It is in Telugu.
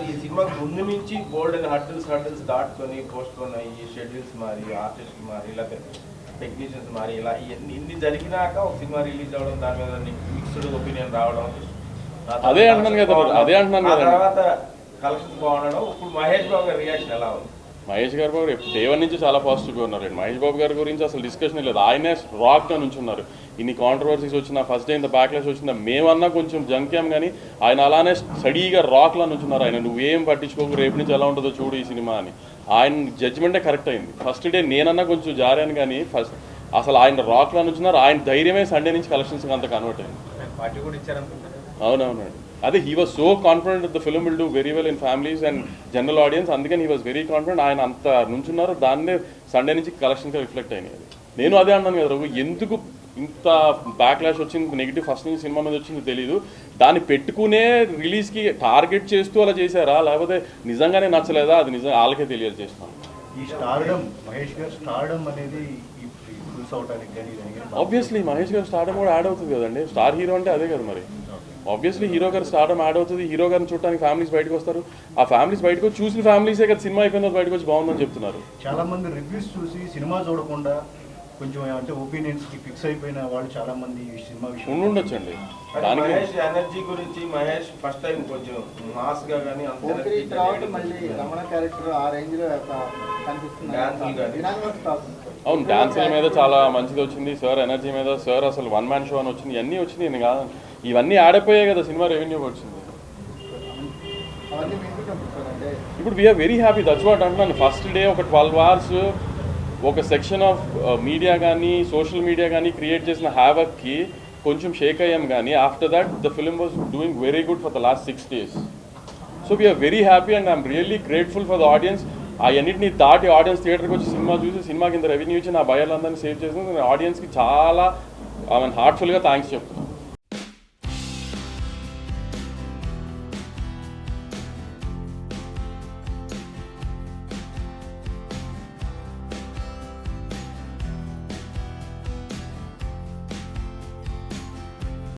ఈ సినిమాకి ముందు నుంచి బోల్డ్ అండ్ హర్డిల్స్ దాటుకొని పోస్ట్ పోన్ అయ్యి షెడ్యూల్స్ మారి ఆర్టిస్ట్ మారి ఇలా టెక్నీషియన్స్ మారి ఇలా ఇన్ని జరిగినాక ఒక సినిమా రిలీజ్ అవ్వడం దాని మీద మిక్స్డ్ ఒపీనియన్ రావడం అదే అంటున్నాను కదా తర్వాత కలెక్షన్స్ బాగుండడం. ఇప్పుడు మహేష్ బాబు గారి రియాక్షన్ ఎలా ఉంది? మహేష్ గారు బాబు డే వన్ నుంచి చాలా పాజిటివ్గా ఉన్నారండి. మహేష్ బాబు గారి గురించి అసలు డిస్కషన్ లేదు. ఆయనే రాక్గా నుంచున్నారు. ఇన్ని కాంట్రవర్సీస్ వచ్చినా ఫస్ట్ డే ఇంత బ్యాక్లాష్ వచ్చినా మేమన్నా కొంచెం జంక్యాం, కానీ ఆయన అలానే స్టడీగా రాక్లా నుంచున్నారు. ఆయన నువ్వేం పట్టించుకోకు, రేపు నుంచి ఎలా ఉంటుందో చూడు ఈ సినిమా అని. ఆయన జడ్జిమెంటే కరెక్ట్ అయింది. ఫస్ట్ డే నేనన్నా కొంచెం జారాను, కానీ అసలు ఆయన రాక్లా నుంచున్నారు. ఆయన ధైర్యమే సండే నుంచి కలెక్షన్స్ అంత కన్వర్ట్ అయింది. అవునవునండి. అదే he was so confident the film will do very well in families and general audience. అందుకని హీ వాజ్ వెరీ కాన్ఫిడెంట్. ఆయన అంత నుంచున్నారు, దాన్నే సండే నుంచి కలెక్షన్గా రిఫ్లెక్ట్ అయినాయి. నేను అదే అన్నాను కదా రఘు, ఎందుకు ఇంత బ్యాక్లాష్ వచ్చింది, నెగిటివ్ ఫస్ట్ నుంచి సినిమా మీద వచ్చింది తెలియదు. దాన్ని పెట్టుకునే రిలీజ్కి టార్గెట్ చేస్తూ అలా చేశారా, లేకపోతే నిజంగానే నచ్చలేదా, అది నిజంగా వాళ్ళకే తెలియదు చేస్తాను. ఈ స్టార్డమ్ మహేష్ గారు స్టార్డమ్ అనేది ఆబ్వియస్లీ మహేష్ గారు స్టార్డమ్ కూడా యాడ్ అవుతుంది కదండి. స్టార్ హీరో అంటే అదే కదా మరి. ఆబ్వియస్లీ హీరో గారు స్టార్డమ్ యాడ్ అవుతుంది. హీరో గారిని చూడడానికి ఫ్యామిలీస్ బయటకు వస్తారు. ఆ ఫ్యామిలీస్ బయటకు వచ్చి చూసిన ఫ్యామిలీసే కదా సినిమా అయిపోయిన బయటకు వచ్చి బాగుందని చెప్తున్నారు. చాలా మంది రివ్యూస్ చూసి సినిమా చూడకుండా కొంచెం అంటే ఒపీనియన్స్ కి ఫిక్స్ అయిపోయిన వాళ్ళు చాలా మంది ఈ సినిమా విషయం ఉండొచ్చండి. మహేష్ ఎనర్జీ గురించి మహేష్ ఫస్ట్ టైం కొంచెం మాస్ గా గానీ అవును, డాన్సుల మీద చాలా మంచిది వచ్చింది. సార్ ఎనర్జీ మీద, సార్ అసలు వన్ మ్యాన్ షో అని వచ్చింది. ఇవన్నీ వచ్చింది. నేను కాదు, ఇవన్నీ ఆడైపోయాయి కదా సినిమా రెవెన్యూ వచ్చింది. ఇప్పుడు we're very happy. That's what అంటున్నాను. ఫస్ట్ డే ఒక 12 hours ఒక సెక్షన్ ఆఫ్ మీడియా కానీ సోషల్ మీడియా కానీ క్రియేట్ చేసిన హ్యావక్కి కొంచెం షేక్ అయ్యాం, కానీ after that the film was doing very good for the last 6 days. So we're very happy and I'm really grateful for the audience. అవన్నింటినీ దాటి ఆడియన్స్ థియేటర్కి వచ్చి సినిమా చూసి సినిమాకి ఇంత రెవెన్యూ ఇచ్చి నా భయాలందరినీ సేవ్ చేసి నేను ఆడియన్స్కి చాలా హార్ట్ఫుల్గా థ్యాంక్స్ చెప్తున్నాను.